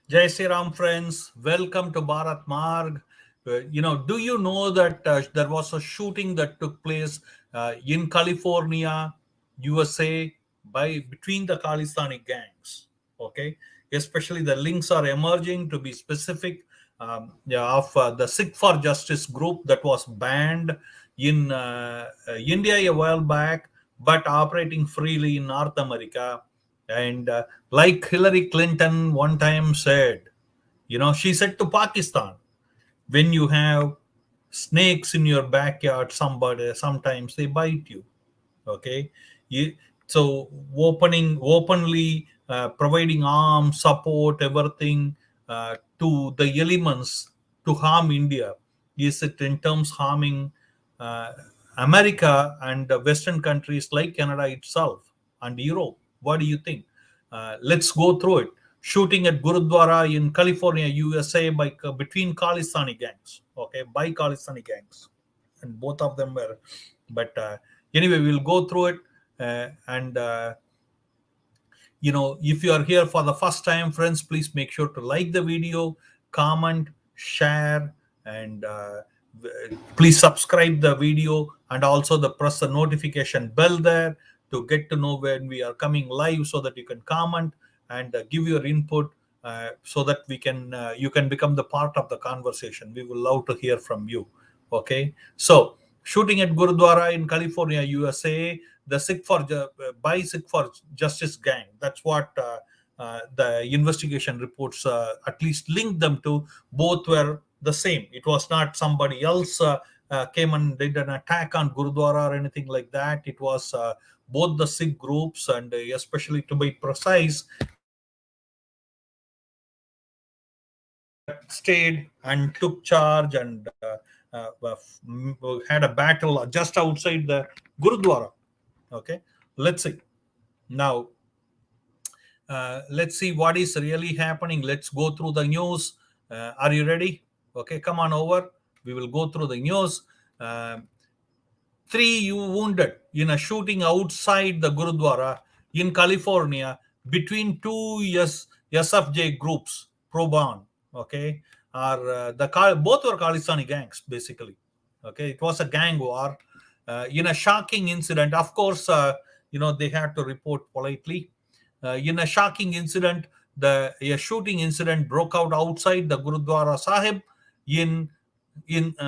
Jai Sri Ram, friends. Welcome to Bharat Marg. Do you know that there was a shooting that took place in California, USA, by between the Khalistani gangs? Okay, especially the links are emerging to be specific of the Sikh For Justice group that was banned in India a while back, but operating freely in North America. And like Hillary Clinton one time said, she said to Pakistan, when you have snakes in your backyard, sometimes they bite you. Okay, you, so openly providing arms, support, everything to the elements to harm India. Is it in terms harming uh, America and the Western countries like Canada itself and Europe? What do you think? Let's go through it. Shooting at Gurudwara in California, USA, by between Khalistani gangs. Okay, by Khalistani gangs, and both of them were. But anyway, we'll go through it. And if you are here for the first time, friends, please make sure to like the video, comment, share, and please subscribe the video, and also press the notification bell there to get to know when we are coming live, so that you can comment and give your input, so that you can become the part of the conversation. We will love to hear from you. Okay, so shooting at Gurudwara in California, USA, the by Sikh for Justice gang. That's what the investigation reports at least linked them to. Both were the same. It was not somebody else came and did an attack on Gurudwara or anything like that. It was both the Sikh groups, and especially, to be precise, that stayed and took charge and had a battle just outside the Gurudwara. Okay, let's see. Now, let's see what is really happening. Let's go through the news. Are you ready? Okay, come on over. We will go through the news. Uh, 3 wounded in a shooting outside the Gurudwara in California between two SFJ groups, pro-Ban. Okay, are both were Khalistani gangs basically. Okay, it was a gang war. In a shocking incident, of course, they had to report politely. In a shocking incident, a shooting incident broke out outside the Gurudwara Sahib in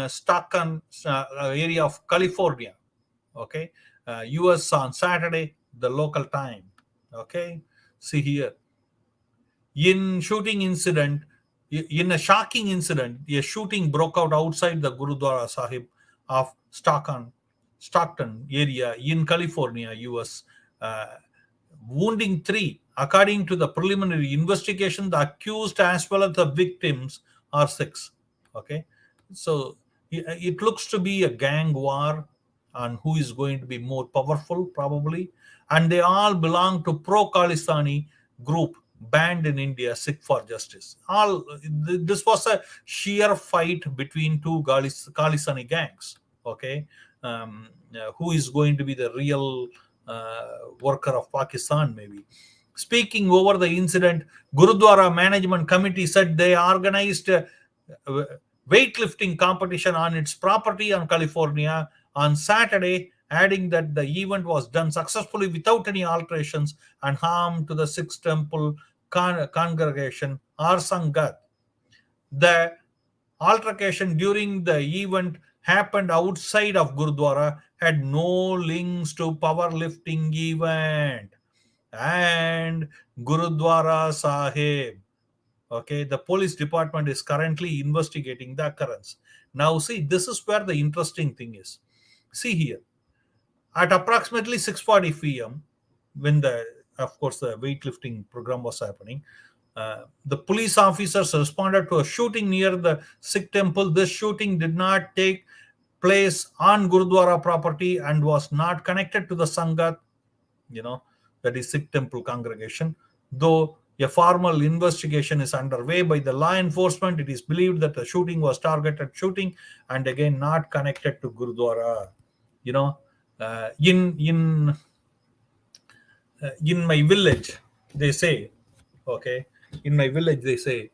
Stockton area of California. Okay, US on Saturday, the local time. Okay, see here. In a shocking incident, a shooting broke out outside the Gurudwara Sahib of Stockton area in California, US, uh, wounding 3. According to the preliminary investigation, the accused as well as the victims are 6. Okay, so it looks to be a gang war on who is going to be more powerful, probably, and they all belong to pro-Khalistani group banned in India, Sikh for Justice. This was a sheer fight between two Khalistani gangs. Okay, who is going to be the real worker of Pakistan, maybe. Speaking over the incident, Gurudwara Management Committee said they organized weightlifting competition on its property on California on Saturday, adding that the event was done successfully without any alterations and harm to the Sikh temple congregation or Sangat. The altercation during the event happened outside of Gurudwara, had no links to powerlifting event and Gurudwara Sahib. Okay, the police department is currently investigating the occurrence. Now, see, this is where the interesting thing is. See here, at approximately 6:40 p.m., when of course, the weightlifting program was happening, the police officers responded to a shooting near the Sikh temple. This shooting did not take place on Gurudwara property and was not connected to the Sangat, that is Sikh temple congregation. Though a formal investigation is underway by the law enforcement, it is believed that the shooting was targeted shooting and again not connected to Gurudwara. You know, uh, in in in my village, they say, okay, in my village they say,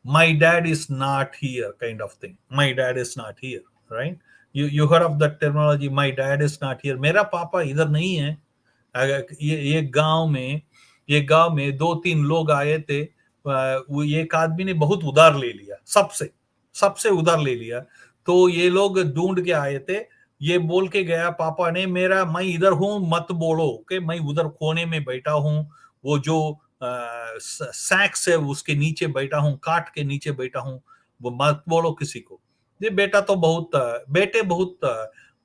my dad is not here, kind of thing. My dad is not here, right? You heard of that terminology, my dad is not here, मेरा पापा इधर नहीं है. ये गांव में दो तीन लोग आए थे. वो एक आदमी ने बहुत उधार ले लिया, सबसे उधार ले लिया. तो ये लोग ढूंढ के आए थे. ये बोल के गया पापा ने, मैं इधर हूं मत बोलो, कि मैं उधर कोने में बैठा हूं, वो जो सैक्स है उसके नीचे बैठा हूं, काट के नीचे बैठा हूं, वो मत बोलो किसी को. ये बेटे बहुत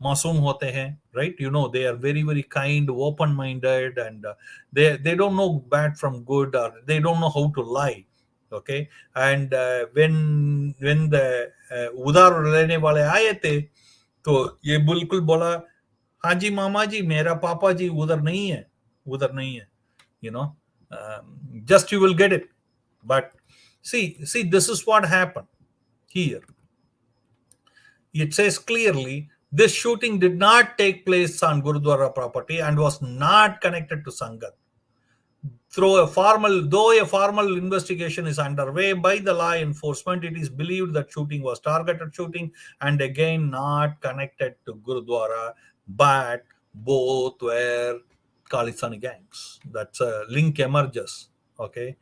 मासूम होते हैं, right? You know, they are very very kind, open minded, and they don't know bad from good, or they don't know how to lie. Okay, and when the उधार लेने वाले आए थे, तो ये बिल्कुल बोला, हाँ जी मामा जी, मेरा पापा जी उधर नहीं है, you know. Just you will get it. But see, this is what happened here. It says clearly, this shooting did not take place on Gurudwara property and was not connected to Sangat. Though a formal investigation is underway by the law enforcement, it is believed that shooting was targeted shooting, and again not connected to Gurudwara, but both were Khalistani gangs. That's a link emerges. Okay,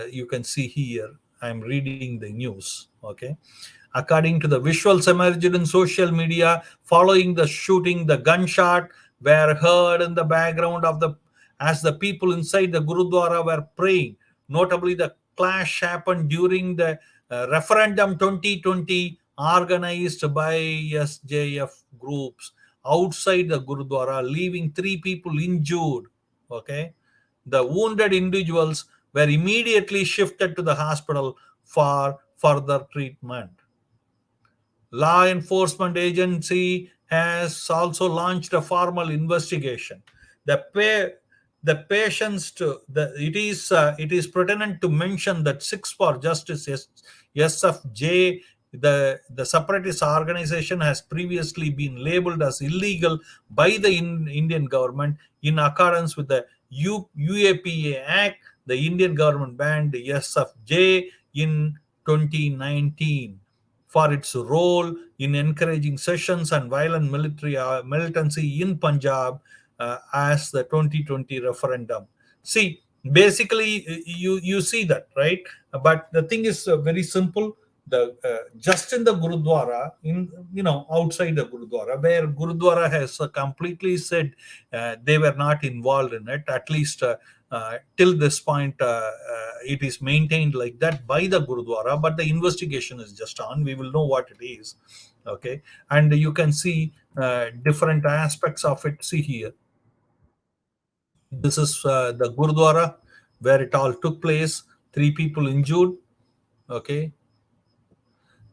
you can see here. I'm reading the news. Okay. According to the visuals emerged in social media following the shooting, the gunshot were heard in the background as the people inside the Gurudwara were praying. Notably, the clash happened during the referendum 2020 organized by SJF groups outside the Gurudwara, leaving 3 people injured. Okay, the wounded individuals were immediately shifted to the hospital for further treatment. Law enforcement agency has also launched a formal investigation. It is pertinent to mention that Sikhs for Justice, SFJ, the separatist organization, has previously been labeled as illegal by the Indian government. In accordance with the UAPA Act, the Indian government banned SFJ in 2019 for its role in encouraging sessions and violent militancy in Punjab as the 2020 referendum. See, basically, you see that, right? But the thing is very simple. Just in the Gurudwara, outside the Gurudwara, where Gurudwara has completely said they were not involved in it, at least till this point, it is maintained like that by the Gurudwara, but the investigation is just on. We will know what it is. Okay, and you can see different aspects of it. See here. This is the Gurudwara where it all took place. 3 people injured. Okay.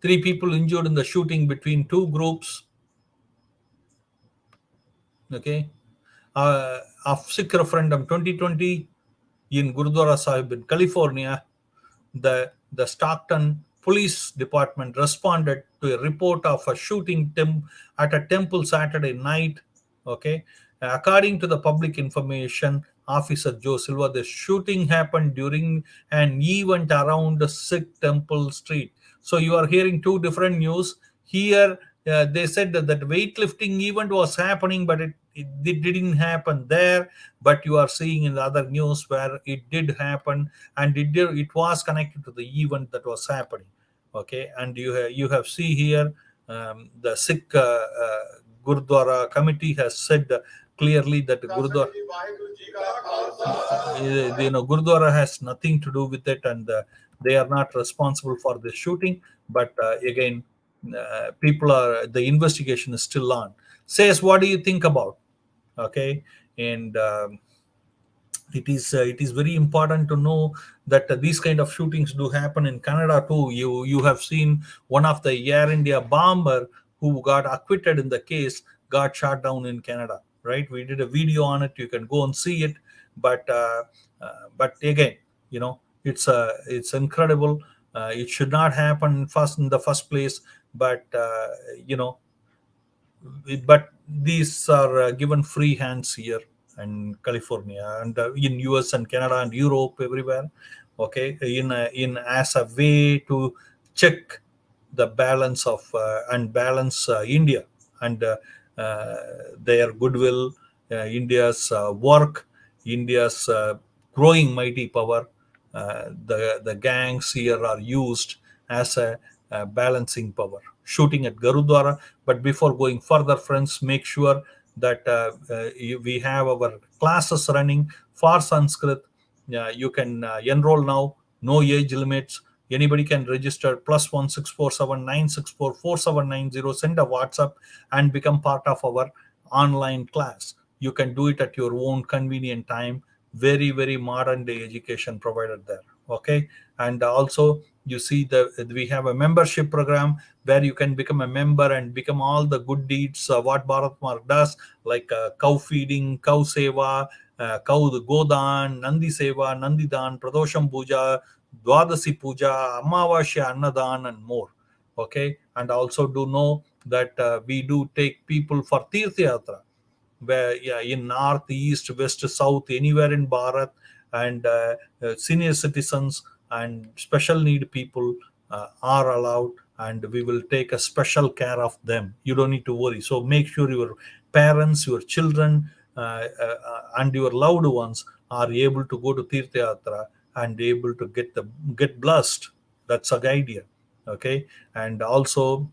3 people injured in the shooting between 2 groups. Okay. Of Sikh referendum 2020 in Gurudwara Sahib in California, the Stockton Police Department responded to a report of a shooting at a temple Saturday night. Okay. According to the public information officer Joe Silva, the shooting happened during an event around the Sikh Temple Street. So you are hearing 2 different news. Here they said that weightlifting event was happening, but it didn't happen there. But you are seeing in the other news where it did happen, and it was connected to the event that was happening. Okay, and you have see here the Sikh Gurudwara committee has said clearly that Gurudwara has nothing to do with it, and they are not responsible for this shooting. But again, the investigation is still on. Says, what do you think about? Okay, and it is very important to know that these kind of shootings do happen in Canada too. You have seen one of the Air India bomber who got acquitted in the case got shot down in Canada, right? We did a video on it. You can go and see it. But again, it's incredible. It should not happen in the first place. But but these are given free hands here. and California, and in US and Canada and Europe, everywhere. Okay, in as a way to check the balance of and balance India and their goodwill, India's work, India's growing mighty power. The gangs here are used as a balancing power, shooting at Gurudwara. But before going further, friends, make sure that we have our classes running for Sanskrit. You can enroll now, no age limits. Anybody can register. +16479644790. Send a WhatsApp and become part of our online class. You can do it at your own convenient time. Very, very modern day education provided there. Okay, and also you see that we have a membership program where you can become a member and become all the good deeds what Bharat Mark does, like cow feeding, cow seva, cow godan, Nandi seva, Nandi dan, Pradosham puja, Dwadasi puja, Amavasya Annadan, and more. Okay, and also do know that we do take people for Tirtha Yatra, where in north, east, west, south, anywhere in Bharat, and senior citizens and special need people are allowed, and we will take a special care of them. You don't need to worry. So make sure your parents, your children, and your loved ones are able to go to Tirtha Yatra and able to get blessed. That's a idea. Okay, and also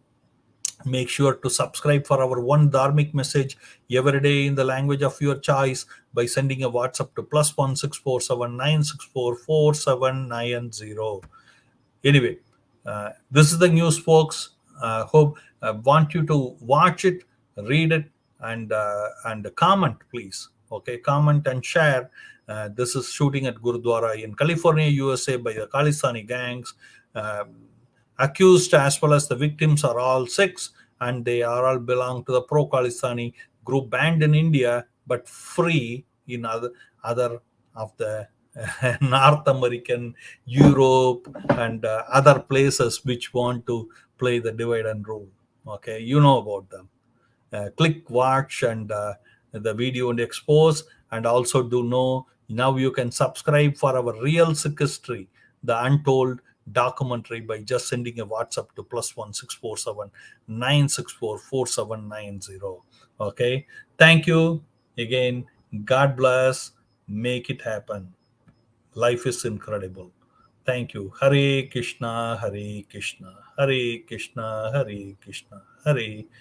make sure to subscribe for our one dharmic message every day in the language of your choice by sending a WhatsApp to +16479644790. Anyway, this is the news, folks. Hope want you to watch it, read it, and comment, please. Okay, comment and share. This is shooting at Gurudwara in California, USA, by the Khalistani gangs. Accused as well as the victims are all Sikhs, and they are all belong to the pro-Khalistani group banned in India but free in other of the North American, Europe, and other places which want to play the divide and rule. Okay, you know about them. Click watch and the video and expose, and also do know now you can subscribe for our real Sikh history, the untold documentary, by just sending a WhatsApp to +16479644790. Okay, thank you again. God bless. Make it happen. Life is incredible. Thank you. Hare Krishna, Hare Krishna, Hare Krishna, Hare Krishna, Hare